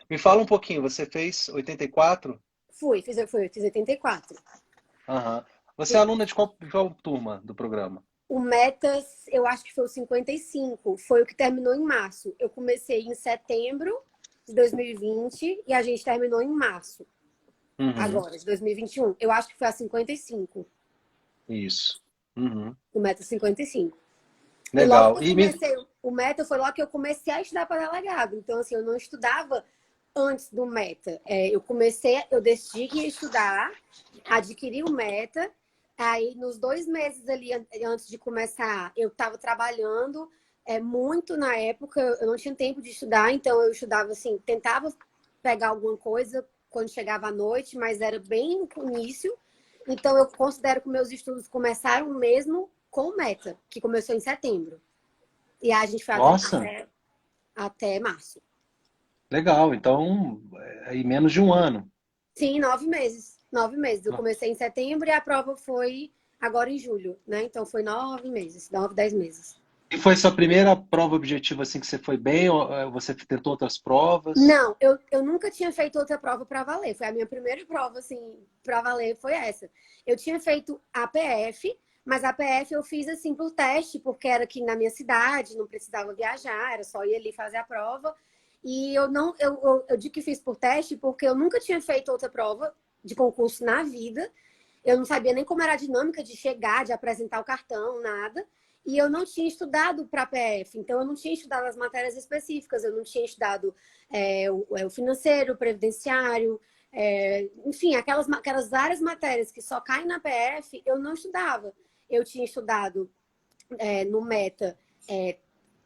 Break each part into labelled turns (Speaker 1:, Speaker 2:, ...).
Speaker 1: Me fala um pouquinho, você fez 84?
Speaker 2: Eu fiz 84.
Speaker 1: Aham. Você é aluna de qual turma do programa?
Speaker 2: O Metas, eu acho que foi o 55, foi o que terminou em março. Eu comecei em setembro de 2020 e a gente terminou em março,
Speaker 1: Uhum,
Speaker 2: agora, de 2021. Eu acho que foi a 55,
Speaker 1: isso. Uhum.
Speaker 2: o Metas 55. E logo
Speaker 1: Legal.
Speaker 2: que eu comecei o Meta, foi logo que eu comecei a estudar para delegado. Então, assim, eu não estudava antes do Meta. Eu decidi que ia estudar, adquiri o Meta. Aí, nos 2 meses ali, antes de começar, eu estava trabalhando muito na época. Eu não tinha tempo de estudar, então eu estudava assim, tentava pegar alguma coisa quando chegava à noite, mas era bem no início. Então, eu considero que meus estudos começaram mesmo com o Meta, que começou em setembro. E aí a gente foi
Speaker 1: Nossa,
Speaker 2: até março.
Speaker 1: legal. Então, aí menos de um ano.
Speaker 2: Sim, 9 meses. 9 meses. Eu
Speaker 1: Não.
Speaker 2: comecei em setembro e a prova foi agora em julho, né? Então foi 9 meses, 9, 10 meses.
Speaker 1: E foi sua primeira prova objetiva assim que você foi bem? Ou você tentou outras provas?
Speaker 2: Não, eu nunca tinha feito outra prova para valer. Foi a minha primeira prova, assim, para valer, foi essa. Eu tinha feito a PF, mas a PF eu fiz, assim, por teste, porque era aqui na minha cidade, não precisava viajar, era só ir ali fazer a prova. E eu não, eu digo que fiz por teste porque eu nunca tinha feito outra prova de concurso na vida. Eu não sabia nem como era a dinâmica de chegar, de apresentar o cartão, nada. E eu não tinha estudado para a PF, então eu não tinha estudado as matérias específicas, eu não tinha estudado o financeiro, o previdenciário, enfim, aquelas várias matérias que só caem na PF, eu não estudava. Eu tinha estudado no Meta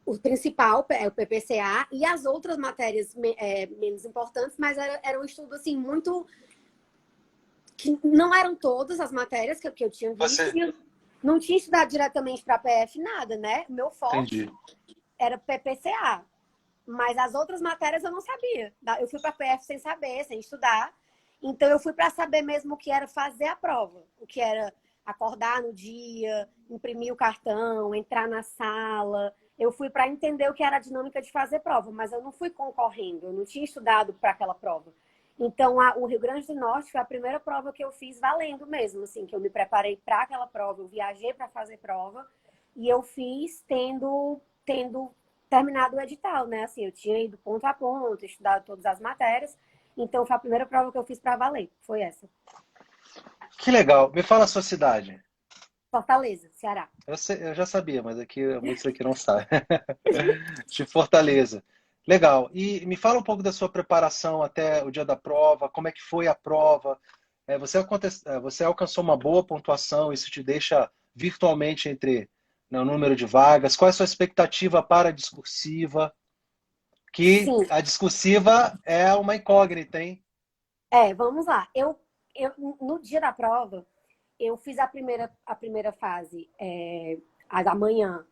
Speaker 2: o principal, o PPCA, e as outras matérias menos importantes, mas era um estudo assim muito que não eram todas as matérias que eu tinha visto,
Speaker 1: Você,
Speaker 2: e eu não tinha estudado diretamente para a PF nada, né? O meu forte
Speaker 1: entendi.
Speaker 2: era PPCA, mas as outras matérias eu não sabia. Eu fui para a PF sem saber, sem estudar. Então eu fui para saber mesmo o que era fazer a prova, o que era acordar no dia, imprimir o cartão, entrar na sala. Eu fui para entender o que era a dinâmica de fazer prova, mas eu não fui concorrendo, eu não tinha estudado para aquela prova. Então, o Rio Grande do Norte foi a primeira prova que eu fiz valendo mesmo, assim, que eu me preparei para aquela prova, eu viajei para fazer prova e eu fiz tendo terminado o edital, né? Assim, eu tinha ido ponto a ponto, estudado todas as matérias, então foi a primeira prova que eu fiz para valer, foi essa.
Speaker 1: Que legal. Me fala a sua cidade.
Speaker 2: Fortaleza, Ceará.
Speaker 1: Eu já sabia, mas aqui muitos aqui não sabem. De Fortaleza. Legal. E me fala um pouco da sua preparação até o dia da prova, como é que foi a prova? Você alcançou uma boa pontuação, isso te deixa virtualmente entre, né, o número de vagas. Qual é a sua expectativa para a discursiva? Que
Speaker 2: Sim,
Speaker 1: a discursiva é uma incógnita, hein?
Speaker 2: vamos lá. No dia da prova, eu fiz a primeira fase, a da manhã.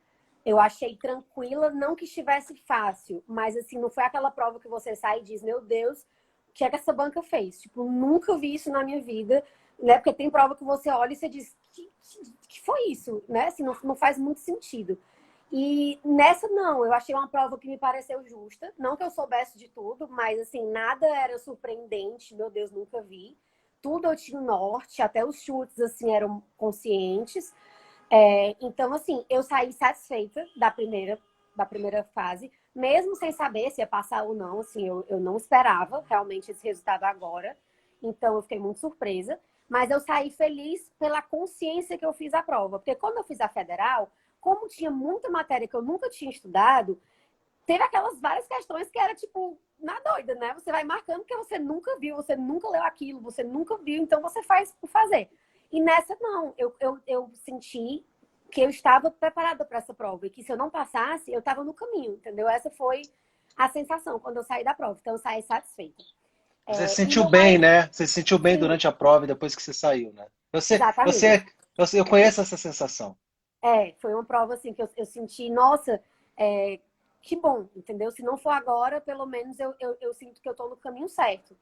Speaker 2: Eu achei tranquila, não que estivesse fácil, mas assim, não foi aquela prova que você sai e diz, meu Deus, o que é que essa banca fez? Tipo, nunca vi isso na minha vida, né? Porque tem prova que você olha e você diz, que foi isso, né? Assim, não faz muito sentido. E nessa não, eu achei uma prova que me pareceu justa. Não que eu soubesse de tudo, mas assim, nada era surpreendente, meu Deus, nunca vi. Tudo eu tinha um norte, até os chutes assim eram conscientes. Então, assim, eu saí satisfeita da primeira fase, mesmo sem saber se ia passar ou não. Assim, eu não esperava realmente esse resultado agora. Então, eu fiquei muito surpresa. Mas eu saí feliz pela consciência que eu fiz a prova. Porque quando eu fiz a federal, como tinha muita matéria que eu nunca tinha estudado, teve aquelas várias questões que era tipo, na doida, né? Você vai marcando que você nunca viu, você nunca leu aquilo, você nunca viu, então você faz por fazer. E nessa, não. Eu senti que eu estava preparada para essa prova e que se eu não passasse, eu estava no caminho, entendeu? Essa foi a sensação quando eu saí da prova. Então, eu saí satisfeita.
Speaker 1: Você se
Speaker 2: E
Speaker 1: sentiu
Speaker 2: meu
Speaker 1: bem,
Speaker 2: maior.
Speaker 1: né? Você se sentiu bem
Speaker 2: Sim,
Speaker 1: durante a prova e depois que você saiu, né?
Speaker 2: exatamente.
Speaker 1: Eu conheço essa sensação.
Speaker 2: Foi uma prova assim que eu senti, nossa, é, que bom, entendeu? Se não for agora, pelo menos eu sinto que eu estou no caminho certo.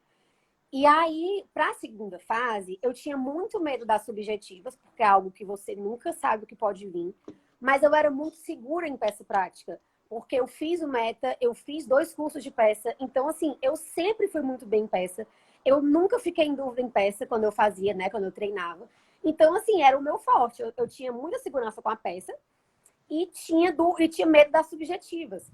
Speaker 2: E aí, para a segunda fase, eu tinha muito medo das subjetivas, porque é algo que você nunca sabe o que pode vir. Mas eu era muito segura em peça prática, porque eu fiz o Meta, eu fiz 2 cursos de peça. Então, assim, eu sempre fui muito bem em peça. Eu nunca fiquei em dúvida em peça quando eu fazia, né? Quando eu treinava. Então, assim, era o meu forte. Eu tinha muita segurança com a peça e tinha medo das subjetivas.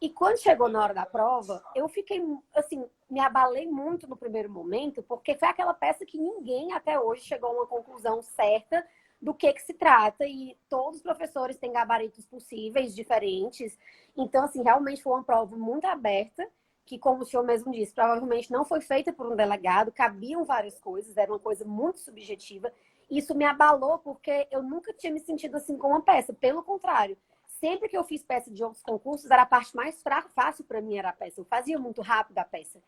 Speaker 2: E quando chegou na hora da prova, eu fiquei, assim, me abalei muito no primeiro momento, porque foi aquela peça que ninguém até hoje chegou a uma conclusão certa do que se trata, e todos os professores têm gabaritos possíveis, diferentes. Então, assim, realmente foi uma prova muito aberta, que, como o senhor mesmo disse, provavelmente não foi feita por um delegado, cabiam várias coisas, era uma coisa muito subjetiva. Isso me abalou, porque eu nunca tinha me sentido assim com uma peça, pelo contrário. Sempre que eu fiz peça de outros concursos, era a parte mais fácil para mim, era a peça. Eu fazia muito rápido a peça.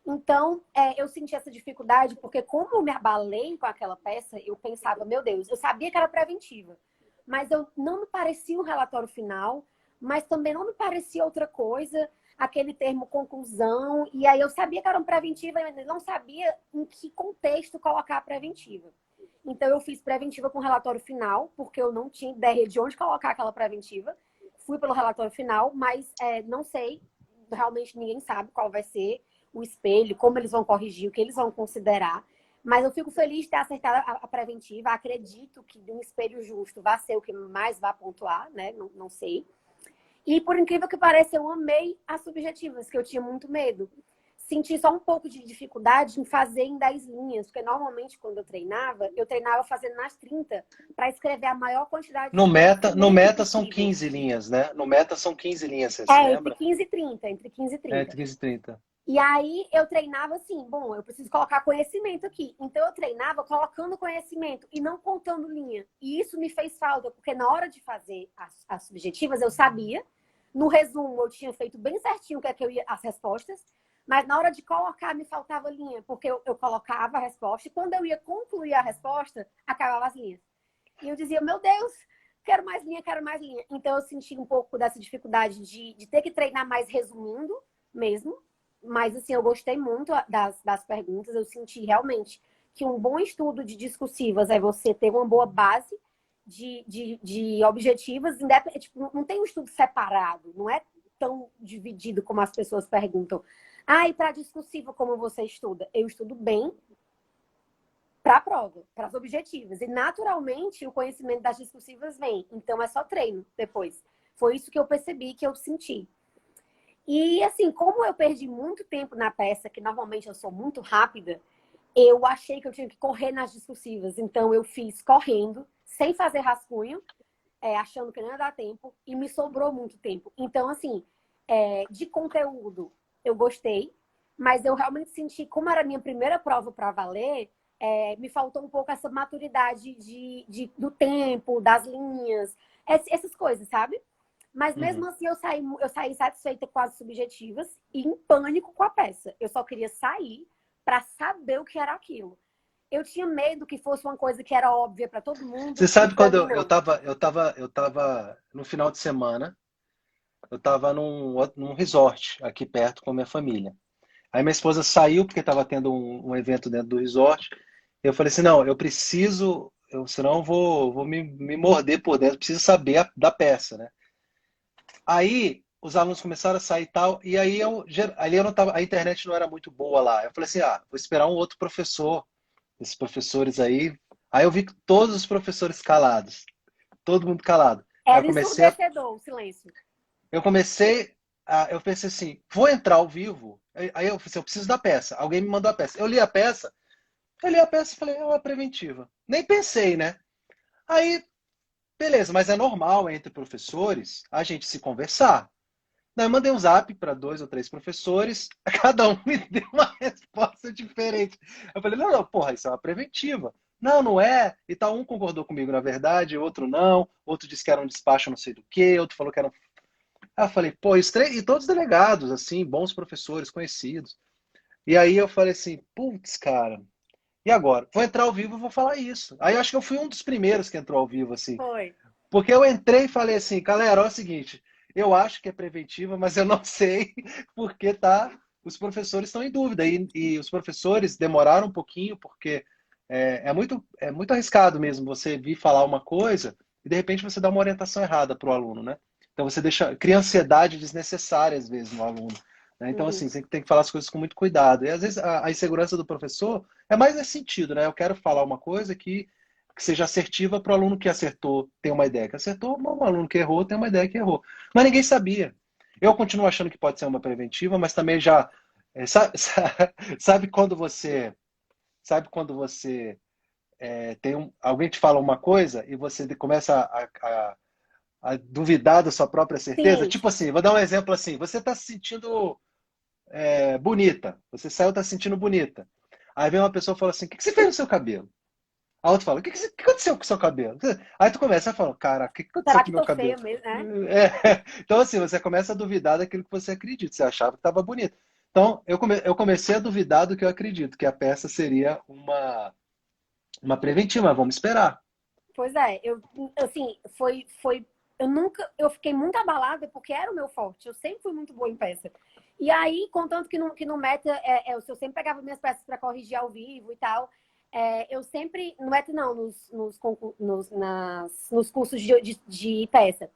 Speaker 2: Então, eu senti essa dificuldade, porque como eu me abalei com aquela peça, eu pensava, meu Deus, eu sabia que era preventiva, mas eu não me parecia um relatório final, mas também não me parecia outra coisa, aquele termo conclusão, e aí eu sabia que era uma preventiva, mas não sabia em que contexto colocar a preventiva. Então, eu fiz preventiva com relatório final, porque eu não tinha ideia de onde colocar aquela preventiva. Fui pelo relatório final, mas não sei, realmente ninguém sabe qual vai ser o espelho, como eles vão corrigir, o que eles vão considerar. Mas eu fico feliz de ter acertado a preventiva. Acredito que de um espelho justo vai ser o que mais vai pontuar, né? Não sei. E por incrível que pareça, eu amei as subjetivas, que eu tinha muito medo. Senti só um pouco de dificuldade em fazer em 10 linhas, porque normalmente quando eu treinava fazendo nas 30 para escrever a maior quantidade
Speaker 1: No
Speaker 2: de
Speaker 1: Meta, no
Speaker 2: conhecimento
Speaker 1: Meta são
Speaker 2: possível.
Speaker 1: 15 linhas, né? No Meta são 15 linhas, você se
Speaker 2: Entre
Speaker 1: lembra?
Speaker 2: 15 e 30, entre 15 e
Speaker 1: É,
Speaker 2: 30.
Speaker 1: entre 15 e 30.
Speaker 2: E aí eu treinava assim, bom, eu preciso colocar conhecimento aqui. Então eu treinava colocando conhecimento e não contando linha. E isso me fez falta, porque na hora de fazer as subjetivas eu sabia. No resumo eu tinha feito bem certinho o que é que eu ia, as respostas, mas na hora de colocar me faltava linha, porque eu colocava a resposta e quando eu ia concluir a resposta, acabava as linhas. E eu dizia, meu Deus, quero mais linha, quero mais linha. Então eu senti um pouco dessa dificuldade de ter que treinar mais resumindo mesmo. Mas, assim, eu gostei muito das perguntas. Eu senti realmente que um bom estudo de discursivas é você ter uma boa base de objetivas. Tipo, não tem um estudo separado, não é tão dividido como as pessoas perguntam. Ah, e para discursiva, como você estuda? Eu estudo bem para a prova, para as objetivas. E, naturalmente, o conhecimento das discursivas vem. Então, é só treino depois. Foi isso que eu percebi, que eu senti. E, assim, como eu perdi muito tempo na peça, que normalmente eu sou muito rápida, eu achei que eu tinha que correr nas discursivas. Então, eu fiz correndo, sem fazer rascunho, achando que não ia dar tempo, e me sobrou muito tempo. Então, assim, de conteúdo, eu gostei, mas eu realmente senti, como era a minha primeira prova para valer, me faltou um pouco essa maturidade do tempo, das linhas, essas coisas, sabe? Mas mesmo
Speaker 1: Uhum.
Speaker 2: assim eu saí satisfeita com as subjetivas e em pânico com a peça. Eu só queria sair para saber o que era aquilo. Eu tinha medo que fosse uma coisa que era óbvia para todo
Speaker 1: Você
Speaker 2: mundo e
Speaker 1: sabe
Speaker 2: para
Speaker 1: quando
Speaker 2: mim
Speaker 1: eu
Speaker 2: não.
Speaker 1: tava, no final de semana, eu tava num resort aqui perto com a minha família. Aí minha esposa saiu porque estava tendo um evento dentro do resort. Eu falei assim, não, eu preciso, senão eu vou me morder por dentro, preciso saber da peça, né? Aí os alunos começaram a sair e tal, e aí ali eu não tava, a internet não era muito boa lá. Eu falei assim, vou esperar um outro professor, esses professores aí. Aí eu vi que todos os professores calados, todo mundo calado. Aí
Speaker 2: Era ensurdecedor o silêncio.
Speaker 1: eu pensei assim, vou entrar ao vivo. Aí eu falei assim, eu preciso da peça. Alguém me mandou a peça. Eu li a peça e falei, é uma preventiva. Nem pensei, né? Aí, beleza, mas é normal entre professores a gente se conversar. Daí eu mandei um zap para 2 ou 3 professores, cada um me deu uma resposta diferente. Eu falei, não, não, porra, isso é uma preventiva. Não, não é. E tal, um concordou comigo, na verdade, outro não. Outro disse que era um despacho não sei do que, outro falou que era um... Aí eu falei, pô, e todos delegados, assim, bons professores, conhecidos. E aí eu falei assim, putz, cara, e agora? Vou entrar ao vivo e vou falar isso. Aí eu acho que eu fui um dos primeiros que entrou ao vivo, assim.
Speaker 2: Foi.
Speaker 1: Porque eu entrei e falei assim, galera, olha o seguinte, eu acho que é preventiva, mas eu não sei porque os professores estão em dúvida. E os professores demoraram um pouquinho, porque é muito arriscado mesmo você vir falar uma coisa e de repente você dá uma orientação errada para o aluno, né? Então você cria ansiedade desnecessária às vezes no aluno. Né? Então,
Speaker 2: Uhum.
Speaker 1: assim, você tem que falar as coisas com muito cuidado. E às vezes a insegurança do professor é mais nesse sentido, né? Eu quero falar uma coisa que seja assertiva para o aluno que acertou ter uma ideia que acertou, o aluno que errou tem uma ideia que errou. Mas ninguém sabia. Eu continuo achando que pode ser uma preventiva, mas também já. Sabe, sabe quando você. Sabe quando você alguém te fala uma coisa e você começa a duvidar da sua própria certeza?
Speaker 2: Sim,
Speaker 1: Tipo assim, vou dar um exemplo assim: você está se sentindo bonita, você saiu está se sentindo bonita. Aí vem uma pessoa e fala assim: o que você fez no seu cabelo? A outra fala: o que aconteceu com o seu cabelo? Aí tu começa a falar: cara, o que aconteceu
Speaker 2: será
Speaker 1: com
Speaker 2: que
Speaker 1: o meu
Speaker 2: tô
Speaker 1: cabelo?
Speaker 2: feia mesmo, né?
Speaker 1: Então, assim, você começa a duvidar daquilo que você acredita. Você achava que estava bonito. Então, eu comecei a duvidar do que eu acredito, que a peça seria uma preventiva, mas vamos esperar.
Speaker 2: Pois é, assim, eu fiquei muito abalada porque era o meu forte, eu sempre fui muito boa em peça. E aí, contanto que no Meta, eu sempre pegava minhas peças para corrigir ao vivo e tal, eu sempre, no Meta não, nos cursos de peça.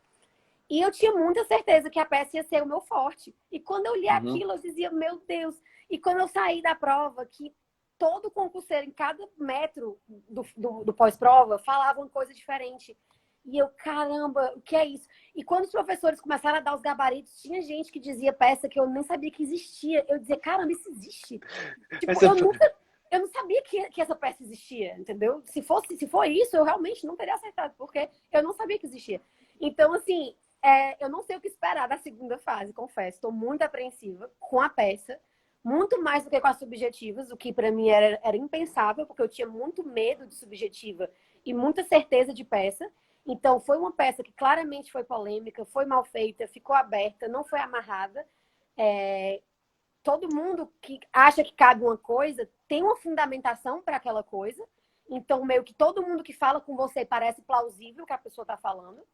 Speaker 2: E eu tinha muita certeza que a peça ia ser o meu forte. E quando eu li
Speaker 1: Uhum.
Speaker 2: aquilo, eu dizia, meu Deus. E quando eu saí da prova, que todo concurseiro, em cada metro do pós-prova, falava uma coisa diferente. E eu, caramba, o que é isso? E quando os professores começaram a dar os gabaritos, tinha gente que dizia peça que eu nem sabia que existia. Eu dizia, caramba, isso existe.
Speaker 1: Aí
Speaker 2: Tipo,
Speaker 1: você,
Speaker 2: eu não sabia que essa peça existia, entendeu? Se for isso, eu realmente não teria acertado, porque eu não sabia que existia. Então, assim, eu não sei o que esperar da segunda fase, confesso. Estou muito apreensiva com a peça, muito mais do que com as subjetivas, o que para mim era impensável, porque eu tinha muito medo de subjetiva e muita certeza de peça. Então, foi uma peça que claramente foi polêmica, foi mal feita, ficou aberta, não foi amarrada. É, todo mundo que acha que cabe uma coisa tem uma fundamentação para aquela coisa. Então, meio que todo mundo que fala com você parece plausível o que a pessoa está falando.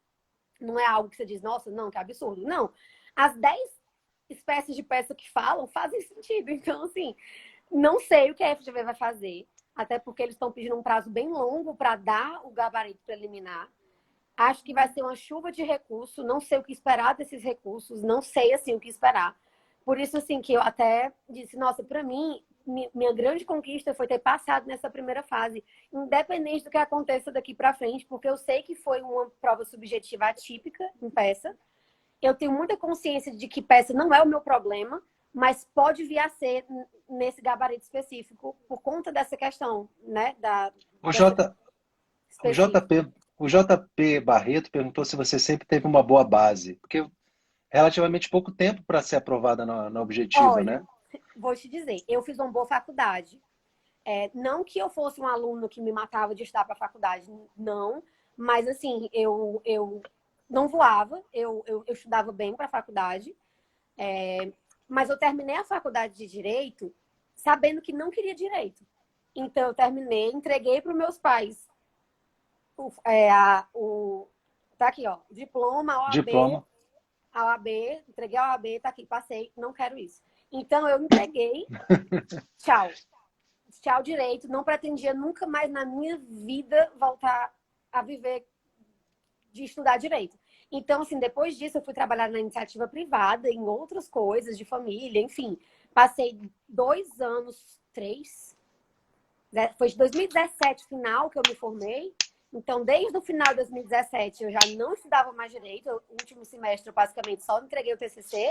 Speaker 2: Não é algo que você diz, nossa, não, que absurdo. Não. As 10 espécies de peça que falam fazem sentido. Então, assim, não sei o que a FGV vai fazer, até porque eles estão pedindo um prazo bem longo para dar o gabarito preliminar. Acho que vai ser uma chuva de recursos, não sei o que esperar desses recursos, não sei assim o que esperar. Por isso assim que eu até disse, nossa, para mim, minha grande conquista foi ter passado nessa primeira fase, independente do que aconteça daqui para frente, porque eu sei que foi uma prova subjetiva atípica em peça. Eu tenho muita consciência de que peça não é o meu problema, mas pode vir a ser nesse gabarito específico por conta dessa questão, né,
Speaker 1: o
Speaker 2: dessa
Speaker 1: J, o
Speaker 2: específica.
Speaker 1: JP, o JP Barreto perguntou se você sempre teve uma boa base, porque relativamente pouco tempo para ser aprovada na objetiva,
Speaker 2: Olha,
Speaker 1: né?
Speaker 2: vou te dizer, eu fiz uma boa faculdade. Não que eu fosse um aluno que me matava de estudar para a faculdade, não, mas assim, eu não voava, eu estudava bem para a faculdade, mas eu terminei a faculdade de Direito sabendo que não queria Direito. Então, eu terminei, entreguei para os meus pais tá aqui, ó, diploma,
Speaker 1: Diploma.
Speaker 2: a OAB, entreguei a OAB, tá aqui, passei, não quero isso. Então, eu entreguei, tchau. Tchau direito, não pretendia nunca mais na minha vida voltar a viver de estudar direito. Então, assim, depois disso, eu fui trabalhar na iniciativa privada, em outras coisas, de família, enfim. Passei 2 anos, 3, foi de 2017 final que eu me formei. Então, desde o final de 2017, eu já não estudava mais direito. O último semestre, eu basicamente só entreguei o TCC.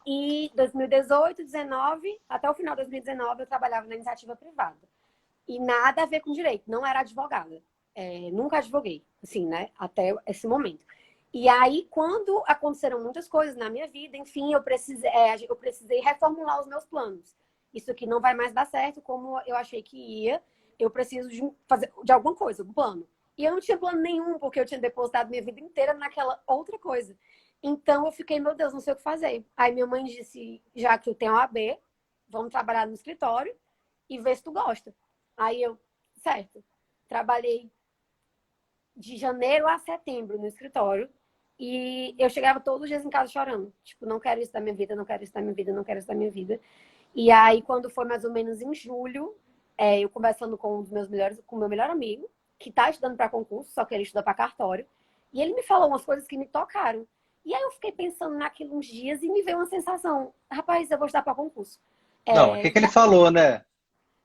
Speaker 2: E 2018, 19, até o final de 2019, eu trabalhava na iniciativa privada. E nada a ver com direito, não era advogada. Nunca advoguei, assim, né? Até esse momento. E aí, quando aconteceram muitas coisas na minha vida, enfim, eu precisei reformular os meus planos. Isso aqui não vai mais dar certo como eu achei que ia. Eu preciso de fazer de alguma coisa, um plano. E eu não tinha plano nenhum, porque eu tinha depositado minha vida inteira naquela outra coisa. Então eu fiquei, meu Deus, não sei o que fazer. Aí minha mãe disse, já que eu tenho a AB, vamos trabalhar no escritório e ver se tu gosta. Aí eu, certo. Trabalhei de janeiro a setembro no escritório e eu chegava todos os dias em casa chorando. Tipo, não quero isso da minha vida, não quero isso da minha vida, não quero isso da minha vida. E aí, quando foi mais ou menos em julho, eu conversando com com o meu melhor amigo, que tá estudando para concurso, só que ele estuda para cartório, e ele me falou umas coisas que me tocaram. E aí eu fiquei pensando naquilo uns dias e me veio uma sensação, rapaz, eu vou estudar para concurso.
Speaker 1: Não, o que que ele falou, né?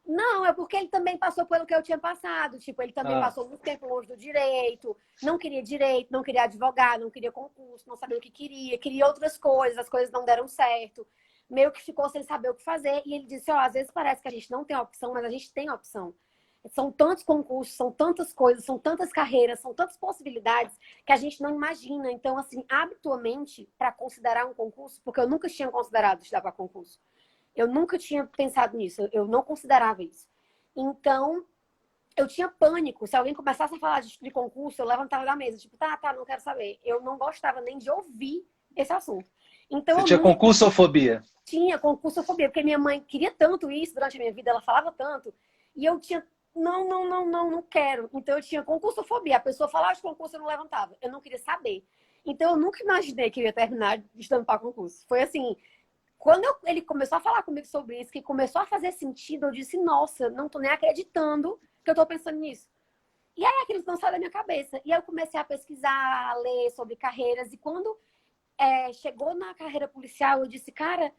Speaker 2: Não, é porque ele também passou pelo que eu tinha passado. Tipo, ele também
Speaker 1: Ah,
Speaker 2: passou muito tempo longe do direito, não queria advogado, não queria concurso, não sabia o que queria, queria outras coisas, as coisas não deram certo. Meio que ficou sem saber o que fazer. E ele disse, ó, às vezes parece que a gente não tem opção, mas a gente tem opção. São tantos concursos, são tantas coisas, são tantas carreiras, são tantas possibilidades que a gente não imagina. Então, assim, habitualmente, para considerar um concurso, porque eu nunca tinha considerado estudar para concurso. Eu nunca tinha pensado nisso, eu não considerava isso. Então, eu tinha pânico. Se alguém começasse a falar de concurso, eu levantava da mesa, tipo, tá, não quero saber. Eu não gostava nem de ouvir esse assunto. Então,
Speaker 1: você
Speaker 2: eu
Speaker 1: tinha
Speaker 2: nunca
Speaker 1: concursofobia?
Speaker 2: tinha concursofobia, porque minha mãe queria tanto isso durante a minha vida, ela falava tanto, e eu tinha, não quero. Então, eu tinha concursofobia. A pessoa falava de concurso, eu não levantava. Eu não queria saber. Então, eu nunca imaginei que eu ia terminar estudando para concurso. Foi assim, quando ele começou a falar comigo sobre isso, que começou a fazer sentido, eu disse, nossa, não tô nem acreditando que eu tô pensando nisso. E aí aquilo não saiu da minha cabeça. E aí eu comecei a pesquisar, a ler sobre carreiras. E quando chegou na carreira policial, eu disse, cara,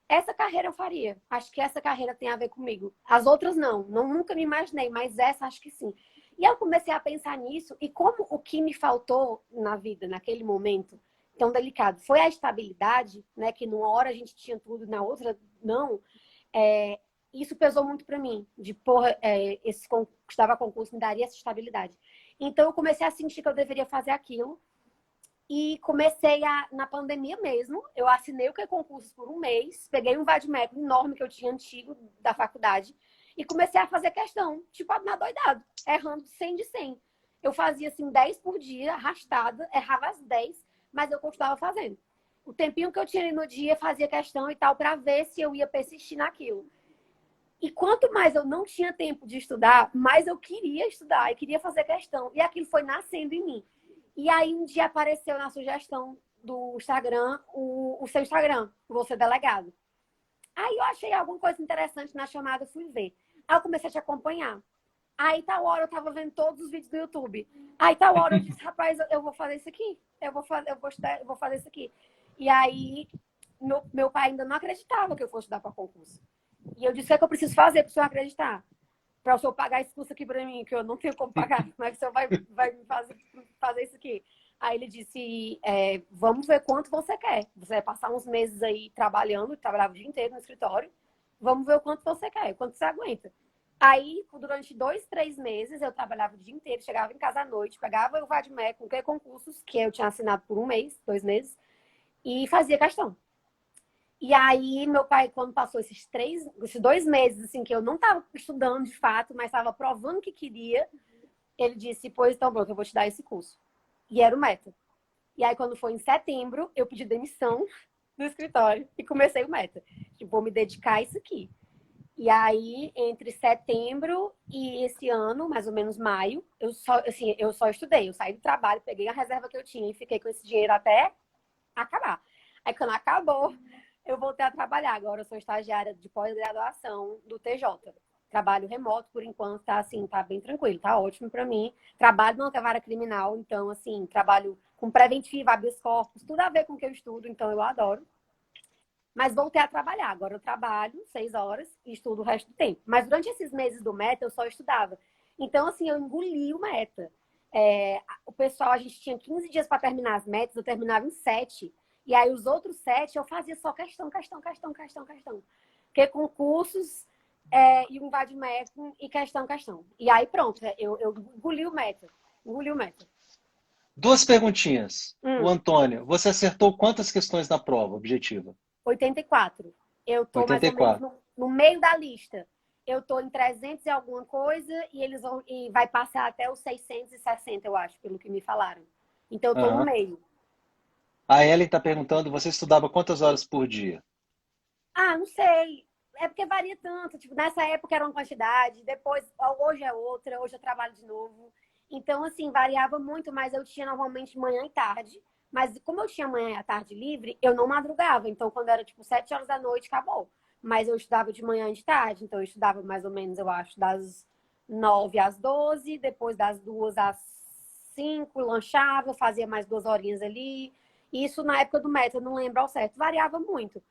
Speaker 2: essa carreira eu faria. Acho que essa carreira tem a ver comigo. As outras não. Nunca me imaginei, mas essa acho que sim. E eu comecei a pensar nisso e como o que me faltou na vida, naquele momento tão delicado, foi a estabilidade, né? Que numa hora a gente tinha tudo, na outra não. É, isso pesou muito para mim. De porra, esse estava concurso me daria essa estabilidade. Então eu comecei a sentir que eu deveria fazer aquilo. E comecei na pandemia mesmo. Eu assinei o que é concursos por um mês, peguei um vade-mecum enorme que eu tinha antigo da faculdade e comecei a fazer questão, tipo, na doidado, errando 100 de 100. Eu fazia assim 10 por dia, arrastada, errava as 10, mas eu continuava fazendo. O tempinho que eu tinha ali no dia, fazia questão e tal, para ver se eu ia persistir naquilo. E quanto mais eu não tinha tempo de estudar, mais eu queria estudar e queria fazer questão. E aquilo foi nascendo em mim. E aí um dia apareceu na sugestão do Instagram o seu Instagram, você delegado. Aí eu achei alguma coisa interessante na chamada, fui ver. Aí eu comecei a te acompanhar. Aí tal hora eu tava vendo todos os vídeos do YouTube. Aí tal hora eu disse, rapaz, eu vou fazer isso aqui. Eu vou fazer isso aqui. E aí meu pai ainda não acreditava que eu fosse estudar para concurso. E eu disse, o que é que eu preciso fazer para o senhor acreditar? Para o senhor pagar esse curso aqui para mim, que eu não tenho como pagar. Como é que o senhor vai me fazer isso aqui? Aí ele disse, vamos ver quanto você quer. Você vai passar uns meses aí trabalhando, trabalhava o dia inteiro no escritório. Vamos ver o quanto você quer, quanto você aguenta. Aí, durante 2, 3 meses, eu trabalhava o dia inteiro, chegava em casa à noite, pegava o Vadmec com concursos que eu tinha assinado por um mês, 2 meses, e fazia questão. E aí, meu pai, quando passou esses 2 meses, assim, que eu não estava estudando de fato, mas estava provando que queria, ele disse, pois então, pronto, eu vou te dar esse curso. E era o Meta. E aí, quando foi em setembro, eu pedi demissão do escritório e comecei o Meta. Tipo, vou me dedicar a isso aqui. E aí, entre setembro e esse ano, mais ou menos maio, eu só estudei. Eu saí do trabalho, peguei a reserva que eu tinha e fiquei com esse dinheiro até acabar. Aí, quando acabou, eu voltei a trabalhar. Agora eu sou estagiária de pós-graduação do TJ. Trabalho remoto, por enquanto, tá assim, tá bem tranquilo, tá ótimo para mim. Trabalho na vara criminal, então, assim, trabalho com preventiva, habeas corpus, tudo a ver com o que eu estudo, então eu adoro. Mas voltei a trabalhar. Agora eu trabalho 6 horas e estudo o resto do tempo. Mas durante esses meses do Meta, eu só estudava. Então, assim, eu engoli o Meta. O pessoal, a gente tinha 15 dias para terminar as metas, eu terminava em 7. E aí, os outros 7, eu fazia só questão. Porque concursos e um vademecum e questão. E aí, pronto, eu engoli o Meta. Engoli o Meta.
Speaker 1: Duas perguntinhas. O
Speaker 2: Hum.
Speaker 1: Antônio, você acertou quantas questões na prova objetiva?
Speaker 2: 84. Eu tô mais ou menos
Speaker 1: 84.
Speaker 2: no meio da lista. Eu tô em 300 e alguma coisa e vai passar até os 660, eu acho, pelo que me falaram. Então eu tô no
Speaker 1: Aham.
Speaker 2: meio.
Speaker 1: A Ellen está perguntando, você estudava quantas horas por dia?
Speaker 2: Ah, não sei. É porque varia tanto. Tipo, nessa época era uma quantidade, depois, hoje é outra, hoje eu trabalho de novo. Então, assim, variava muito, mas eu tinha normalmente manhã e tarde. Mas como eu tinha manhã e tarde livre, eu não madrugava. Então, quando era tipo 7 horas da noite, acabou. Mas eu estudava de manhã e de tarde. Então, eu estudava mais ou menos, eu acho, das 9 às 12, depois das 2 às 5, lanchava, fazia mais 2 horinhas ali. Isso na época do Meta, eu não lembro ao certo, variava muito.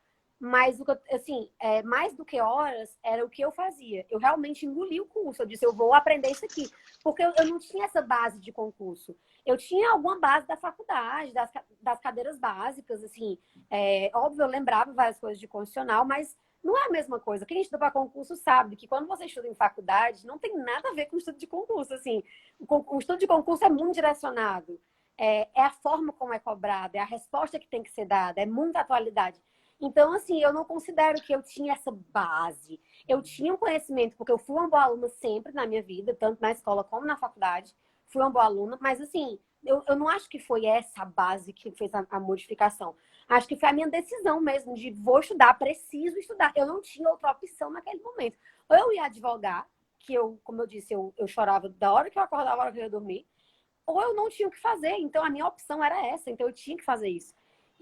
Speaker 2: Mas, assim, mais do que horas, era o que eu fazia. Eu realmente engoli o curso. Eu disse, eu vou aprender isso aqui. Porque eu não tinha essa base de concurso. Eu tinha alguma base da faculdade, das cadeiras básicas, assim. Óbvio, eu lembrava várias coisas de constitucional, mas não é a mesma coisa. Quem estuda para concurso sabe que quando você estuda em faculdade, não tem nada a ver com o estudo de concurso, assim. O estudo de concurso é muito direcionado. É a forma como é cobrado, é a resposta que tem que ser dada, é muita atualidade. Então, assim, eu não considero que eu tinha essa base. Eu tinha um conhecimento, porque eu fui uma boa aluna sempre na minha vida, tanto na escola como na faculdade. Fui uma boa aluna, mas, assim, eu não acho que foi essa base que fez a modificação. Acho que foi a minha decisão mesmo, de vou estudar, preciso estudar. Eu não tinha outra opção naquele momento. Ou eu ia advogar, que eu, como eu disse, eu chorava da hora que eu acordava, da hora que eu ia dormir, ou eu não tinha o que fazer. Então, a minha opção era essa. Então, eu tinha que fazer isso.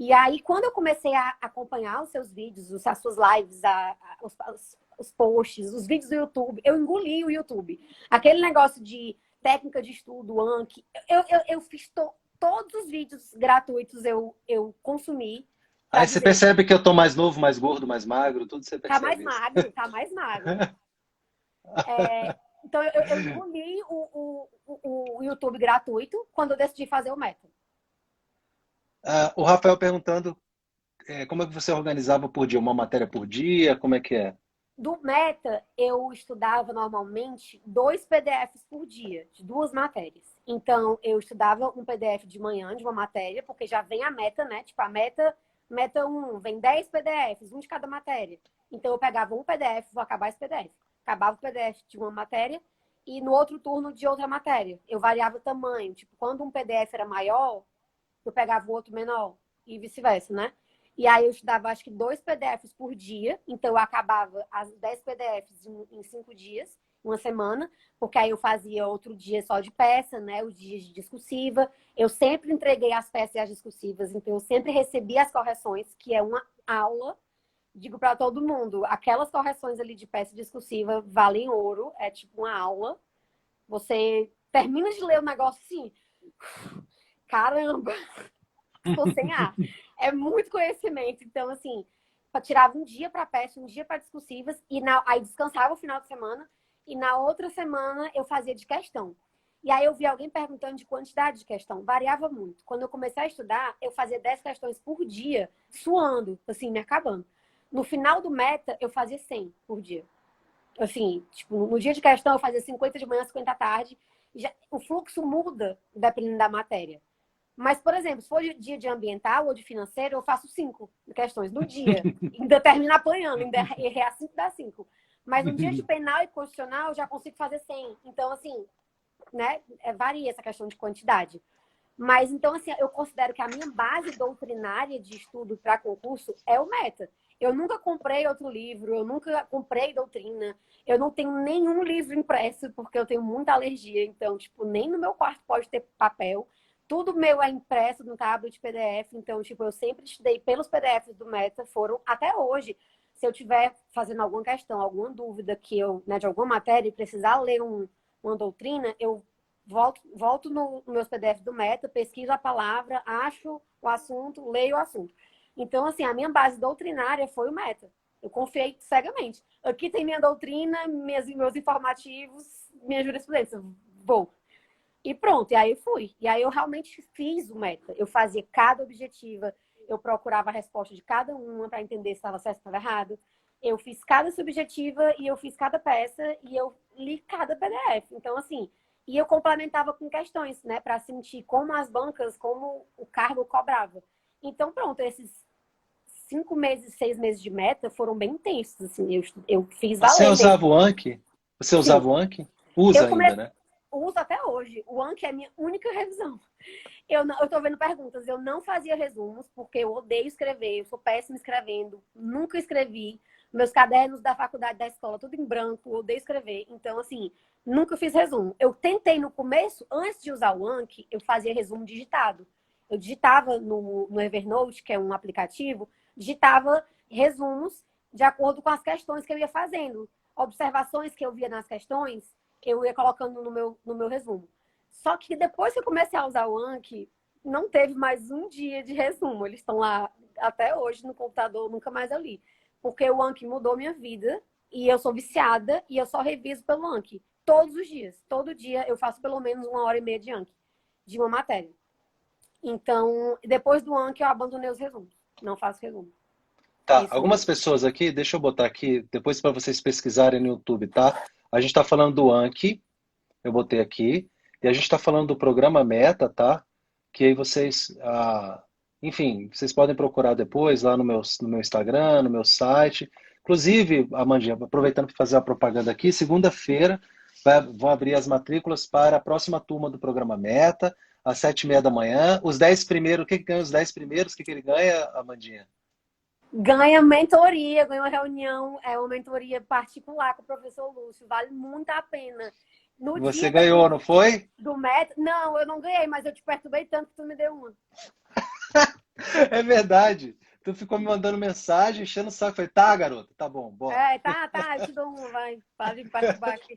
Speaker 2: E aí, quando eu comecei a acompanhar os seus vídeos, as suas lives, os posts, os vídeos do YouTube, eu engoli o YouTube. Aquele negócio de técnica de estudo, Anki, eu fiz todos os vídeos gratuitos, eu consumi para
Speaker 1: Aí você
Speaker 2: dizer,
Speaker 1: percebe que eu tô mais novo, mais gordo, mais magro, tudo você
Speaker 2: tá mais
Speaker 1: percebe isso.
Speaker 2: magro, tá mais magro. Então, eu engoli o YouTube gratuito quando eu decidi fazer o método.
Speaker 1: O Rafael perguntando como é que você organizava por dia? Uma matéria por dia? Como é que é?
Speaker 2: Do Meta, eu estudava normalmente 2 PDFs por dia, de 2 matérias. Então, eu estudava um PDF de manhã de uma matéria, porque já vem a meta, né? Tipo, a meta 1, vem 10 PDFs, um de cada matéria. Então, eu pegava um PDF, vou acabar esse PDF. Acabava o PDF de uma matéria e no outro turno de outra matéria. Eu variava o tamanho. Tipo, quando um PDF era maior, eu pegava o outro menor e vice-versa, né? E aí eu estudava acho que 2 PDFs por dia, então eu acabava as 10 PDFs em 5 dias, uma semana, porque aí eu fazia outro dia só de peça, né? Os dias de discursiva. Eu sempre entreguei as peças e as discursivas, então eu sempre recebi as correções, que é uma aula. Digo para todo mundo, aquelas correções ali de peça discursiva valem ouro, é tipo uma aula. Você termina de ler o negócio assim, caramba, estou sem ar. É muito conhecimento. Então, assim, tirava um dia para peça, um dia para discursivas, aí descansava o final de semana, e na outra semana eu fazia de questão. E aí eu vi alguém perguntando de quantidade de questão. Variava muito. Quando eu comecei a estudar, eu fazia 10 questões por dia, suando, assim, me acabando. No final do meta, eu fazia 100 por dia. Assim, tipo, no dia de questão eu fazia 50 de manhã, 50 à tarde. O fluxo muda dependendo da matéria. Mas, por exemplo, se for dia de ambiental ou de financeiro, eu faço 5 questões no dia. Ainda termino apanhando, ainda errei a 5 dá 5. Mas no dia de penal e constitucional, eu já consigo fazer 100. Então, assim, né, varia essa questão de quantidade. Mas, então, assim, eu considero que a minha base doutrinária de estudo para concurso é o Meta. Eu nunca comprei outro livro, eu nunca comprei doutrina, eu não tenho nenhum livro impresso, porque eu tenho muita alergia. Então, tipo, nem no meu quarto pode ter papel. Tudo meu é impresso no tablet PDF. Então, tipo, eu sempre estudei pelos PDFs do Meta, foram até hoje. Se eu estiver fazendo alguma questão, alguma dúvida que eu, né, de alguma matéria e precisar ler uma doutrina, eu volto nos meus PDFs do Meta, pesquiso a palavra, acho o assunto, leio o assunto. Então, assim, a minha base doutrinária foi o Meta. Eu confiei cegamente. Aqui tem minha doutrina, meus informativos, minha jurisprudência. Vou. E pronto, e aí eu fui. E aí eu realmente fiz o Meta. Eu fazia cada objetiva, eu procurava a resposta de cada uma para entender se estava certo ou estava errado. Eu fiz cada subjetiva e eu fiz cada peça e eu li cada PDF. Então, assim, e eu complementava com questões, né, para sentir como as bancas, como o cargo cobrava. Então, pronto, esses 5 meses, 6 meses de meta foram bem intensos, assim, eu fiz
Speaker 1: Você
Speaker 2: valer mesmo.
Speaker 1: usava o Anki? Você
Speaker 2: Sim,
Speaker 1: usava o Anki?
Speaker 2: eu
Speaker 1: Usa ainda,
Speaker 2: comecei,
Speaker 1: né?
Speaker 2: uso até hoje. O Anki é a minha única revisão. Eu tô vendo perguntas. Eu não fazia resumos, porque eu odeio escrever. Eu sou péssima escrevendo. Nunca escrevi. Meus cadernos da faculdade, da escola, tudo em branco. Eu odeio escrever. Então, assim, nunca fiz resumo. Eu tentei no começo, antes de usar o Anki, eu fazia resumo digitado. Eu digitava no Evernote, que é um aplicativo, digitava resumos de acordo com as questões que eu ia fazendo. Observações que eu via nas questões, eu ia colocando no meu resumo. Só que depois que eu comecei a usar o Anki, não teve mais um dia de resumo. Eles estão lá até hoje no computador, nunca mais eu li. Porque o Anki mudou minha vida e eu sou viciada e eu só reviso pelo Anki. Todos os dias. Todo dia eu faço pelo menos 1h30 de Anki, de uma matéria. Então, depois do Anki eu abandonei os resumos. Não faço resumo.
Speaker 1: Tá,
Speaker 2: Isso.
Speaker 1: algumas pessoas aqui, deixa eu botar aqui, depois para vocês pesquisarem no YouTube, tá? A gente está falando do Anki, eu botei aqui, e a gente está falando do programa Meta, tá? Que aí vocês, enfim, vocês podem procurar depois lá no meu Instagram, no meu site. Inclusive, Amandinha, aproveitando para fazer a propaganda aqui, segunda-feira vão abrir as matrículas para a próxima turma do programa Meta, às 7h30 da manhã. Os 10 primeiros, o que que ganha os 10 primeiros? O que que ele ganha, Amandinha?
Speaker 2: Ganha mentoria, ganha uma reunião, uma mentoria particular com o professor Lúcio. Vale muito a pena. No
Speaker 1: Você
Speaker 2: dia
Speaker 1: ganhou, não foi?
Speaker 2: do Meta. Não, eu não ganhei, mas eu te perturbei tanto que tu me deu uma.
Speaker 1: É verdade. Tu ficou me mandando mensagem, enchendo o saco. Falei, tá, garota, tá bom, bora.
Speaker 2: Tá, eu te dou uma, vai. Para me perturbar aqui.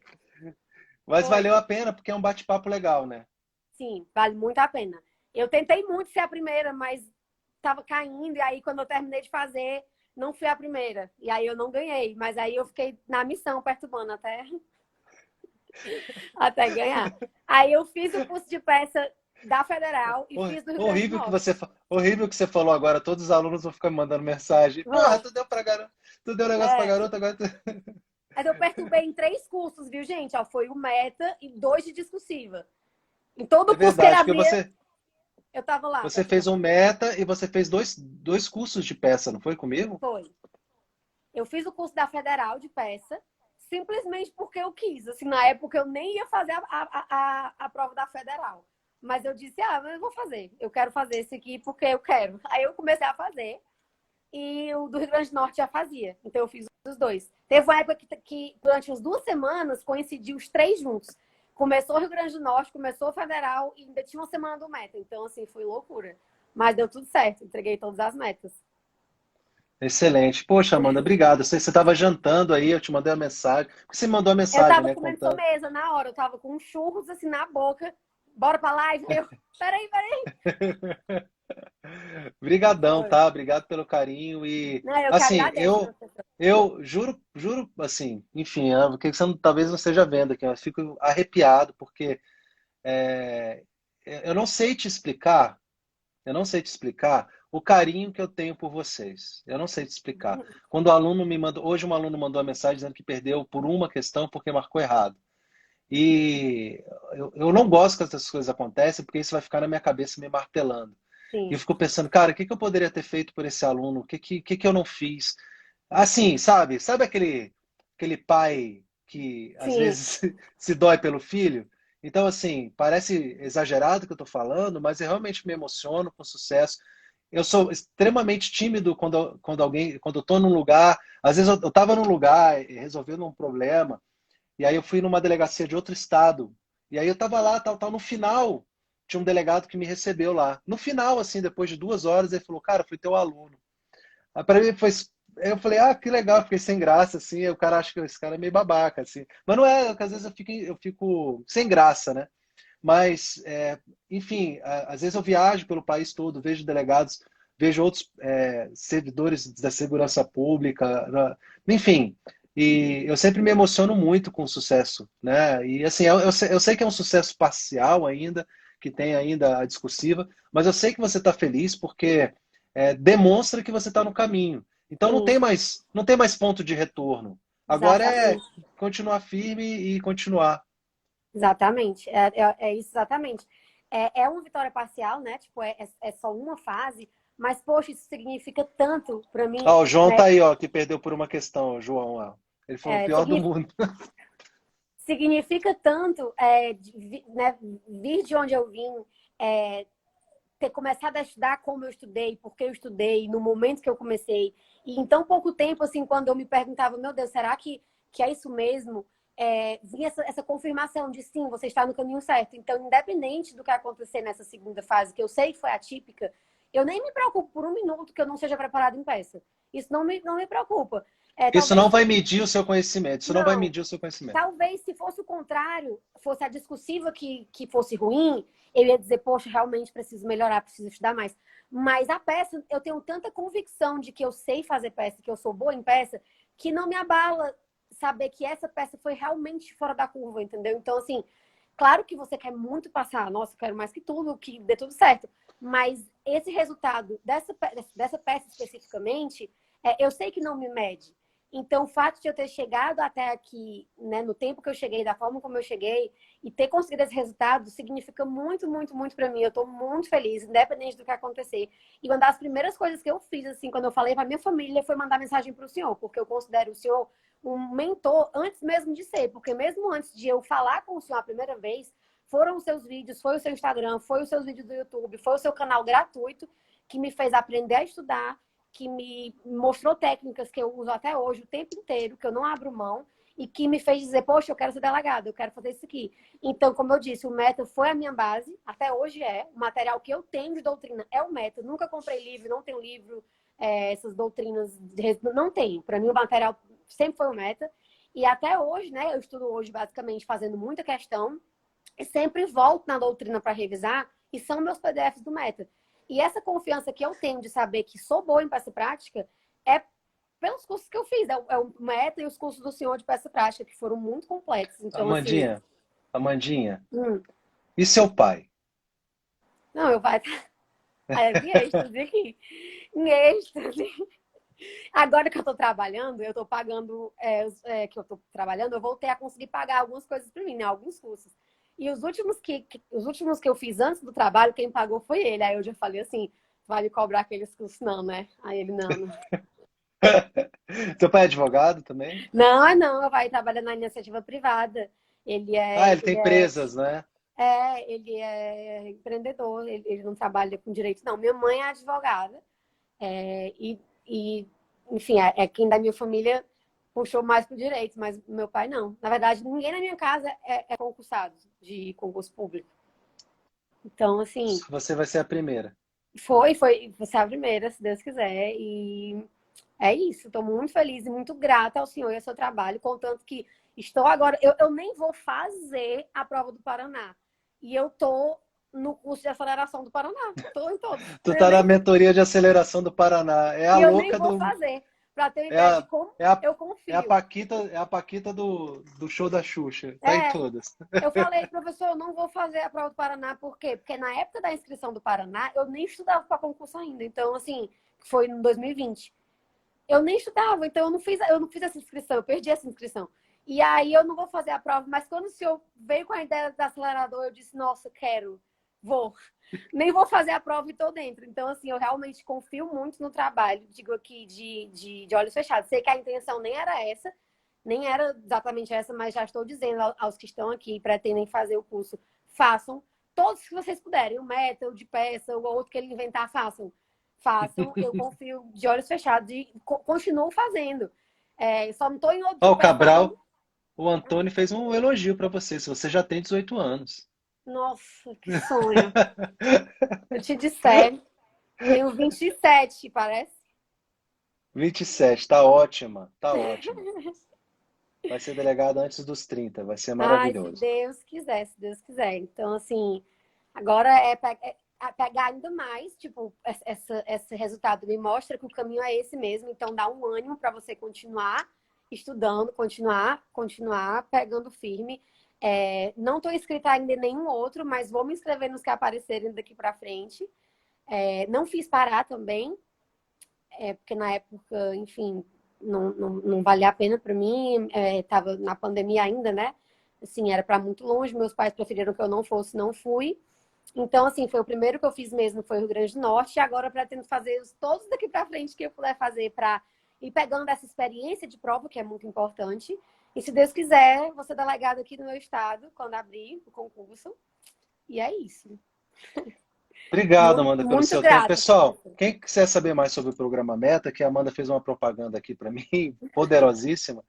Speaker 1: Mas valeu
Speaker 2: Poxa,
Speaker 1: a pena, porque é um bate-papo legal, né?
Speaker 2: sim, vale muito a pena. Eu tentei muito ser a primeira, mas tava caindo, e aí quando eu terminei de fazer, não fui a primeira. E aí eu não ganhei, mas aí eu fiquei na missão, perturbando até ganhar. Aí eu fiz o curso de peça da Federal e fiz do Rio Grande do
Speaker 1: Horrível que
Speaker 2: Norte.
Speaker 1: horrível que você falou agora. Todos os alunos vão ficar me mandando mensagem. Porra,
Speaker 2: Vão.
Speaker 1: tu deu pra garota, tu deu um negócio pra
Speaker 2: É.
Speaker 1: garota, agora tu...
Speaker 2: Mas eu perturbei em 3 cursos, viu, gente? Ó, foi o Meta e 2 de discursiva. Em
Speaker 1: É
Speaker 2: todo curso que ele
Speaker 1: verdade, porque
Speaker 2: abria,
Speaker 1: você,
Speaker 2: eu tava lá,
Speaker 1: você fez um
Speaker 2: perturbando.
Speaker 1: meta e você fez dois cursos de peça, não foi comigo?
Speaker 2: Foi. Eu fiz o curso da Federal de peça, simplesmente porque eu quis. Assim, na época eu nem ia fazer a prova da Federal. Mas eu disse, eu vou fazer. Eu quero fazer esse aqui porque eu quero. Aí eu comecei a fazer. E o do Rio Grande do Norte já fazia. Então eu fiz os 2. Teve uma época que durante as 2 semanas coincidiu os 3 juntos. Começou o Rio Grande do Norte, começou o Federal e ainda tinha uma semana do Meta. Então, assim, foi loucura. Mas deu tudo certo. Entreguei todas as metas.
Speaker 1: Excelente. Poxa, Amanda, obrigado. Você estava jantando aí, eu te mandei uma mensagem. Porque você me mandou uma
Speaker 2: Eu
Speaker 1: mensagem,
Speaker 2: tava
Speaker 1: né,
Speaker 2: comendo
Speaker 1: contando.
Speaker 2: sobremesa na hora. Eu tava com churros assim na boca. Bora pra live? Eu, peraí.
Speaker 1: Obrigadão,
Speaker 2: Foi.
Speaker 1: tá? Obrigado pelo carinho e
Speaker 2: Não, eu que
Speaker 1: assim,
Speaker 2: agradeço, professor.
Speaker 1: eu juro assim, enfim, porque você talvez não esteja vendo aqui, mas fico arrepiado porque é, eu não sei te explicar, eu não sei te explicar o carinho que eu tenho por vocês. Eu não sei te explicar. Quando o aluno me mandou, hoje um aluno mandou uma mensagem dizendo que perdeu por uma questão porque marcou errado. E eu não gosto que essas coisas acontecem porque isso vai ficar na minha cabeça me martelando. E eu
Speaker 2: Sim,
Speaker 1: fico pensando, cara, o que que eu poderia ter feito por esse aluno? O que que eu não fiz? Assim, sabe aquele pai que às
Speaker 2: sim,
Speaker 1: vezes se dói pelo filho? Então, assim, parece exagerado o que eu estou falando, mas eu realmente me emociono com sucesso. Eu sou extremamente tímido quando eu estou num lugar. Às vezes eu estava num lugar resolvendo um problema, e aí eu fui numa delegacia de outro estado. E aí eu estava lá, tal, no final, tinha um delegado que me recebeu lá. No final, assim, depois de 2 horas, ele falou, cara, fui teu aluno. Aí para mim foi. Eu falei, que legal, fiquei sem graça, assim. Aí o cara acha que esse cara é meio babaca, assim. Mas não é, porque às vezes eu fico sem graça, né? Mas, enfim, às vezes eu viajo pelo país todo, vejo delegados, vejo outros servidores da segurança pública, enfim. E eu sempre me emociono muito com o sucesso, né? E assim, eu sei que é um sucesso parcial ainda, que tem ainda a discursiva, mas eu sei que você está feliz porque demonstra que você está no caminho. Então
Speaker 2: sim,
Speaker 1: não tem mais ponto de retorno. Agora é
Speaker 2: exatamente.
Speaker 1: continuar firme e continuar.
Speaker 2: Exatamente. É isso exatamente. É uma vitória parcial, né? Tipo, é só uma fase, mas, poxa, isso significa tanto para mim,
Speaker 1: Ó, o João
Speaker 2: né?
Speaker 1: tá aí, ó, que perdeu por uma questão, o João, ó. Ele falou o
Speaker 2: É,
Speaker 1: pior do mundo.
Speaker 2: significa tanto né, vir de onde eu vim, é, ter começado a estudar como eu estudei, porque eu estudei, no momento que eu comecei. E em tão pouco tempo, assim, quando eu me perguntava, meu Deus, será que é isso mesmo? Vinha essa confirmação de sim, você está no caminho certo. Então, independente do que acontecer nessa segunda fase, que eu sei que foi atípica, eu nem me preocupo por um minuto que eu não seja preparada em peça. Isso não me preocupa.
Speaker 1: Isso não
Speaker 2: Talvez,
Speaker 1: vai medir o seu conhecimento. Isso não vai
Speaker 2: não,
Speaker 1: medir o seu conhecimento.
Speaker 2: talvez se fosse o contrário, fosse a discursiva que fosse ruim, eu ia dizer, poxa, realmente preciso melhorar, preciso estudar mais. Mas a peça, eu tenho tanta convicção de que eu sei fazer peça, que eu sou boa em peça, que não me abala saber que essa peça foi realmente fora da curva, entendeu? Então, assim, claro que você quer muito passar, nossa, eu quero mais que tudo, que dê tudo certo. Mas esse resultado dessa peça especificamente, eu sei que não me mede. Então, o fato de eu ter chegado até aqui, né, no tempo que eu cheguei, da forma como eu cheguei, e ter conseguido esse resultado, significa muito, muito, muito para mim. Eu estou muito feliz, independente do que acontecer. E uma das primeiras coisas que eu fiz, assim, quando eu falei para minha família, foi mandar mensagem para o senhor, porque eu considero o senhor um mentor antes mesmo de ser, porque mesmo antes de eu falar com o senhor a primeira vez, foram os seus vídeos, foi o seu Instagram, foi os seus vídeos do YouTube, foi o seu canal gratuito que me fez aprender a estudar, que me mostrou técnicas que eu uso até hoje o tempo inteiro, que eu não abro mão, e que me fez dizer, poxa, eu quero ser delegada, eu quero fazer isso aqui. Então, como eu disse, o método foi a minha base, até hoje é. O material que eu tenho de doutrina é o método. Nunca comprei livro, não tenho livro, essas doutrinas, não tenho. Para mim, o material sempre foi o meta. E até hoje, né, eu estudo hoje basicamente fazendo muita questão, e sempre volto na doutrina para revisar, e são meus PDFs do meta. E essa confiança que eu tenho de saber que sou boa em peça prática é pelos cursos que eu fiz. É o meta e os cursos do senhor de peça prática, que foram muito complexos. Então, assim.
Speaker 1: Amandinha, Amandinha,
Speaker 2: Hum,
Speaker 1: e seu pai?
Speaker 2: não, eu vai estar em êxtase aqui. Em êxtase. Agora que eu tô trabalhando, eu tô pagando, que eu tô trabalhando, eu voltei a conseguir pagar algumas coisas para mim, né? Alguns cursos. E os últimos que eu fiz antes do trabalho, quem pagou foi ele. Aí eu já falei assim, vai me cobrar aqueles cursos, não, né? Aí ele, não, não.
Speaker 1: Seu pai é advogado também?
Speaker 2: Não, não, vai trabalhar na iniciativa privada. Ele
Speaker 1: Ah,
Speaker 2: é,
Speaker 1: ele tem
Speaker 2: ele é,
Speaker 1: presas, né?
Speaker 2: ele é empreendedor, ele não trabalha com direito, não. Minha mãe é advogada, e, enfim, é quem da minha família puxou mais pro direito, mas meu pai não. Na verdade, ninguém na minha casa é concursado de concurso público. Então, assim,
Speaker 1: Você vai ser a primeira.
Speaker 2: foi você é a primeira, se Deus quiser. E é isso. Estou muito feliz e muito grata ao senhor e ao seu trabalho, contanto que estou agora. Eu nem vou fazer a prova do Paraná. E eu tô no curso de aceleração do Paraná. Estou em todos.
Speaker 1: Tu tá na mentoria de aceleração do Paraná. É a
Speaker 2: E eu nem
Speaker 1: louca
Speaker 2: vou
Speaker 1: do.
Speaker 2: fazer, para ter uma
Speaker 1: É
Speaker 2: ideia de
Speaker 1: a,
Speaker 2: como
Speaker 1: é a,
Speaker 2: eu confio.
Speaker 1: É a Paquita do show da Xuxa. Tá em
Speaker 2: É,
Speaker 1: todas.
Speaker 2: eu falei, professor, eu não vou fazer a prova do Paraná, por quê? Porque na época da inscrição do Paraná, eu nem estudava para concurso ainda. Então, assim, foi em 2020. Eu nem estudava, então eu não fiz essa inscrição, eu perdi essa inscrição. E aí eu não vou fazer a prova, mas quando o senhor veio com a ideia do acelerador, eu disse, nossa, quero, vou. Nem vou fazer a prova e tô dentro. Então, assim, eu realmente confio muito no trabalho, digo aqui, de olhos fechados. Sei que a intenção nem era essa, nem era exatamente essa, mas já estou dizendo aos que estão aqui e pretendem fazer o curso, façam todos que vocês puderem, o meta, o de peça, o outro que ele inventar, façam. Façam, eu confio de olhos fechados e continuo fazendo. Só não estou em outro
Speaker 1: Ó,
Speaker 2: de
Speaker 1: o
Speaker 2: peça ainda.
Speaker 1: Cabral, o Antônio fez um elogio pra você. Se você já tem 18 anos.
Speaker 2: Nossa, que sonho. Eu te disser, tenho 27, parece.
Speaker 1: 27, tá ótima, tá ótima. Vai ser delegado antes dos 30, vai ser
Speaker 2: Ai, se
Speaker 1: maravilhoso.
Speaker 2: Deus quiser, se Deus quiser. Então, assim, agora é pegar ainda mais, tipo, esse resultado me mostra que o caminho é esse mesmo. Então, dá um ânimo para você continuar estudando, continuar pegando firme. Não estou inscrita ainda em nenhum outro, mas vou me inscrever nos que aparecerem daqui para frente. Não fiz parar também, porque na época, enfim, não valia a pena para mim. Estava na pandemia ainda, né? Assim, era para muito longe. Meus pais preferiram que eu não fosse, não fui. Então, assim, foi o primeiro que eu fiz mesmo, foi o Rio Grande do Norte. E agora eu pretendo fazer todos daqui para frente que eu puder fazer para ir pegando essa experiência de prova, que é muito importante. E se Deus quiser, vou ser delegada aqui no meu estado, quando abrir o concurso. E é isso.
Speaker 1: Obrigado,
Speaker 2: Muito,
Speaker 1: Amanda, pelo
Speaker 2: muito
Speaker 1: seu tempo.
Speaker 2: grata,
Speaker 1: Pessoal,
Speaker 2: professor.
Speaker 1: quem quiser saber mais sobre o programa Meta, que a Amanda fez uma propaganda aqui para mim, poderosíssima,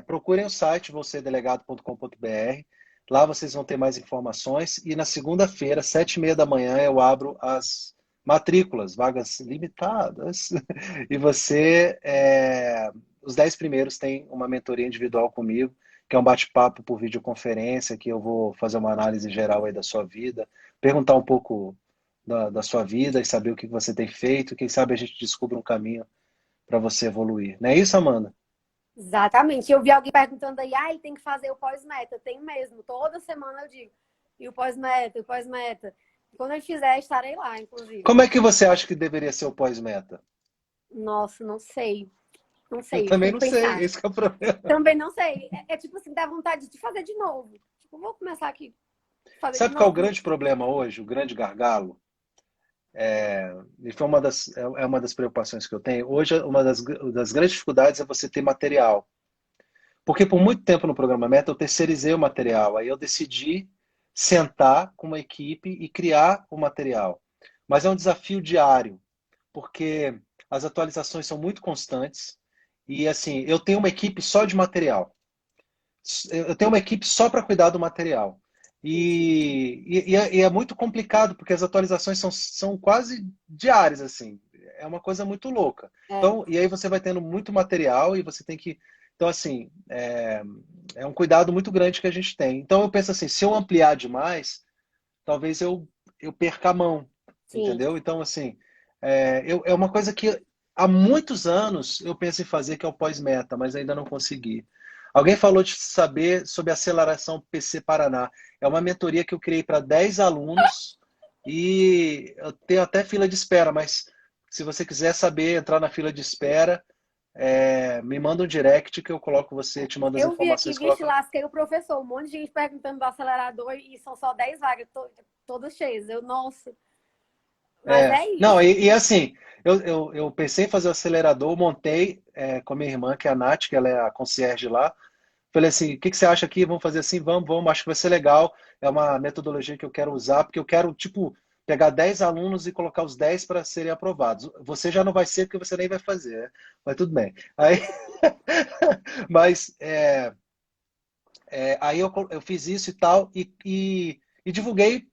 Speaker 1: procurem o site vocêdelegado.com.br. Lá vocês vão ter mais informações. E na segunda-feira, 7h30 da manhã, eu abro as matrículas, vagas limitadas. E você os 10 primeiros têm uma mentoria individual comigo, que é um bate-papo por videoconferência, que eu vou fazer uma análise geral aí da sua vida, perguntar um pouco da sua vida e saber o que você tem feito. Quem sabe a gente descubra um caminho para você evoluir. Não é isso, Amanda?
Speaker 2: Exatamente. Eu vi alguém perguntando aí, ele tem que fazer o pós-meta. Tem mesmo. Toda semana eu digo. E o pós-meta, e o pós-meta. Quando eu fizer, estarei lá, inclusive.
Speaker 1: Como é que você acha que deveria ser o pós-meta?
Speaker 2: Nossa, não sei. Não
Speaker 1: Eu
Speaker 2: sei,
Speaker 1: também
Speaker 2: tem que
Speaker 1: não sei,
Speaker 2: pensar.
Speaker 1: esse que é o problema.
Speaker 2: Também não sei. É tipo assim, dá vontade de fazer de novo. Tipo, vou começar aqui, fazer de
Speaker 1: Sabe qual é o
Speaker 2: novo.
Speaker 1: grande problema hoje, o grande gargalo? E foi uma das preocupações que eu tenho. Hoje, uma das grandes dificuldades é você ter material. Porque por muito tempo no programa Meta eu terceirizei o material. Aí eu decidi sentar com uma equipe e criar o material. Mas é um desafio diário, porque as atualizações são muito constantes. E assim, eu tenho uma equipe só de material. Eu tenho uma equipe só para cuidar do material.
Speaker 2: Entendi.
Speaker 1: E é muito complicado, porque as atualizações são quase diárias, assim. É uma coisa muito louca.
Speaker 2: É.
Speaker 1: Então, e aí você vai tendo muito material e você tem que. Então, assim, é um cuidado muito grande que a gente tem. Então, eu penso assim, se eu ampliar demais, talvez eu perca a mão,
Speaker 2: Sim.
Speaker 1: entendeu? Então, assim, é uma coisa que há muitos anos eu penso em fazer, que é o pós-meta, mas ainda não consegui. Alguém falou de saber sobre a aceleração PC Paraná. É uma mentoria que eu criei para 10 alunos e eu tenho até fila de espera, mas se você quiser saber entrar na fila de espera, me manda um direct que eu coloco você, te mando as
Speaker 2: Eu vi aqui,
Speaker 1: informações,
Speaker 2: vixe,
Speaker 1: coloco.
Speaker 2: lasquei o professor. Um monte de gente perguntando do acelerador e são só 10 vagas, todas cheias. Nossa. Mas é
Speaker 1: Não,
Speaker 2: isso.
Speaker 1: e assim, eu pensei em fazer o acelerador, montei com a minha irmã, que é a Nath, que ela é a concierge lá. Falei assim, o que você acha aqui? Vamos fazer assim? Vamos, acho que vai ser legal. É uma metodologia que eu quero usar, porque eu quero, tipo, pegar 10 alunos e colocar os 10 para serem aprovados. Você já não vai ser, porque você nem vai fazer, né? Mas tudo bem. Aí, mas aí eu fiz isso e tal, e divulguei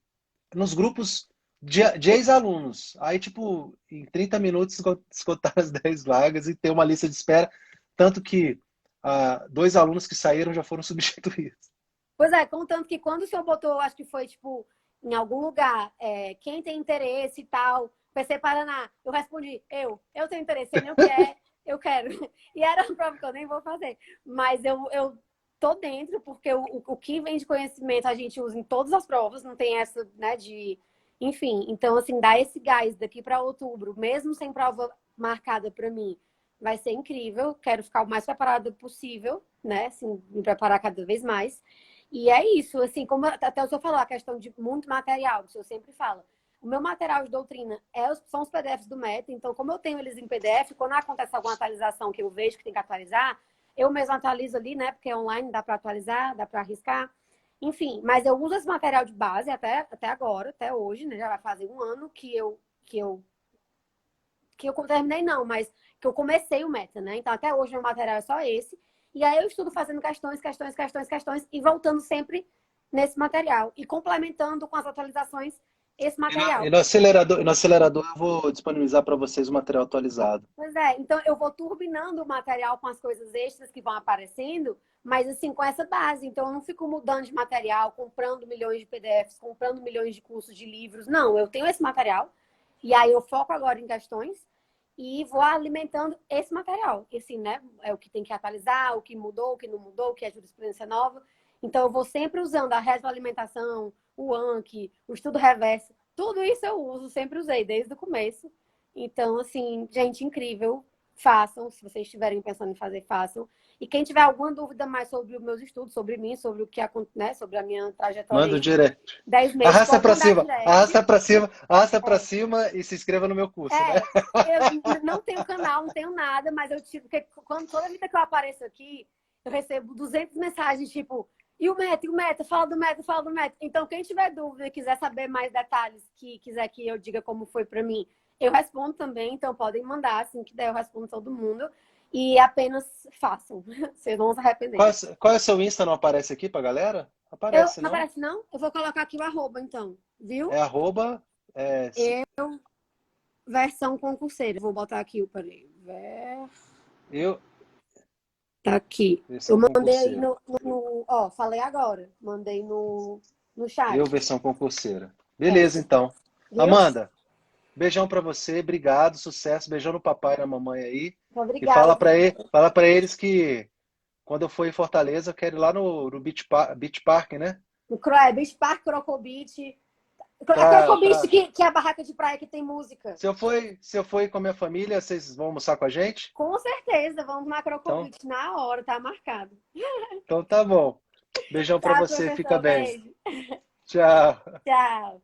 Speaker 1: nos grupos de ex-alunos. Aí, tipo, em 30 minutos esgotaram as 10 vagas e tem uma lista de espera. Tanto que 2 alunos que saíram já foram substituídos.
Speaker 2: Pois é, contanto que quando o senhor botou, acho que foi, tipo, em algum lugar, quem tem interesse e tal, PC Paraná, eu respondi, eu tenho interesse, sei nem o que é, eu quero. E era uma prova que eu nem vou fazer. Mas eu tô dentro, porque o que vem de conhecimento a gente usa em todas as provas, não tem essa, né, de... Enfim, então, assim, dar esse gás daqui para outubro, mesmo sem prova marcada para mim, vai ser incrível. Quero ficar o mais preparada possível, né, assim, me preparar cada vez mais. E é isso, assim, como até o senhor falou, a questão de muito material, que o senhor sempre fala. O meu material de doutrina são os PDFs do Meta, então, como eu tenho eles em PDF, quando acontece alguma atualização que eu vejo que tem que atualizar, eu mesmo atualizo ali, né? Porque é online, dá para atualizar, dá para arriscar. Enfim, mas eu uso esse material de base até agora, até hoje, né? Já vai fazer um ano que eu terminei, não, mas que eu comecei o Meta, né? Então, até hoje, meu material é só esse. E aí eu estudo fazendo questões e voltando sempre nesse material. E complementando com as atualizações esse
Speaker 1: E
Speaker 2: material.
Speaker 1: no acelerador eu vou disponibilizar para vocês o material atualizado.
Speaker 2: Pois é, então eu vou turbinando o material com as coisas extras que vão aparecendo, mas assim, com essa base. Então eu não fico mudando de material, comprando milhões de PDFs, comprando milhões de cursos de livros. Não, eu tenho esse material, e aí eu foco agora em questões e vou alimentando esse material. E assim, né? É o que tem que atualizar, o que mudou, o que não mudou, o que é jurisprudência nova. Então eu vou sempre usando a retroalimentação, o Anki, o estudo reverso. Tudo isso eu uso, sempre usei desde o começo. Então, assim, gente, incrível. Façam, se vocês estiverem pensando em fazer, façam. E quem tiver alguma dúvida mais sobre os meus estudos, sobre mim, sobre o que acontece, né, sobre a minha trajetória
Speaker 1: Manda o
Speaker 2: aí de
Speaker 1: direct.
Speaker 2: 10 meses, pode mandar direct.
Speaker 1: Arrasta para cima e se inscreva no meu curso, né?
Speaker 2: Eu não tenho canal, não tenho nada, mas eu tipo, porque toda vida que eu apareço aqui, eu recebo 200 mensagens, tipo, e o meta, fala do meta. Então, quem tiver dúvida e quiser saber mais detalhes, que quiser que eu diga como foi para mim, eu respondo também, então podem mandar, assim que der, eu respondo todo mundo. E apenas façam, vocês vão se arrepender.
Speaker 1: Qual é o seu Insta? Não aparece aqui pra galera? Aparece,
Speaker 2: Não
Speaker 1: não?
Speaker 2: aparece, não? Eu vou colocar aqui o arroba, então, viu?
Speaker 1: É arroba.
Speaker 2: Versão concurseira. Vou botar aqui o peraí.
Speaker 1: Eu,
Speaker 2: Tá aqui. Eu
Speaker 1: Versão
Speaker 2: mandei aí
Speaker 1: concurseira.
Speaker 2: ó, falei agora. Mandei no chat.
Speaker 1: Eu, versão concurseira.
Speaker 2: É,
Speaker 1: Beleza, então.
Speaker 2: viu?
Speaker 1: Amanda, beijão pra você, obrigado, sucesso, beijão no papai e na mamãe aí. E
Speaker 2: Obrigada.
Speaker 1: fala para eles que quando eu for em Fortaleza, eu quero ir lá no Beach Park, né?
Speaker 2: Beach Park, Croco Beach. É
Speaker 1: Pra,
Speaker 2: Croco
Speaker 1: pra...
Speaker 2: Beach que é a barraca de praia que tem música.
Speaker 1: Se eu for ir com a minha família, vocês vão almoçar com a gente?
Speaker 2: Com certeza, vamos na Croco
Speaker 1: Então,
Speaker 2: Beach na hora, tá marcado.
Speaker 1: então tá bom. Beijão pra
Speaker 2: Tá,
Speaker 1: você, fica
Speaker 2: professor,
Speaker 1: bem.
Speaker 2: beijo.
Speaker 1: Tchau.
Speaker 2: Tchau.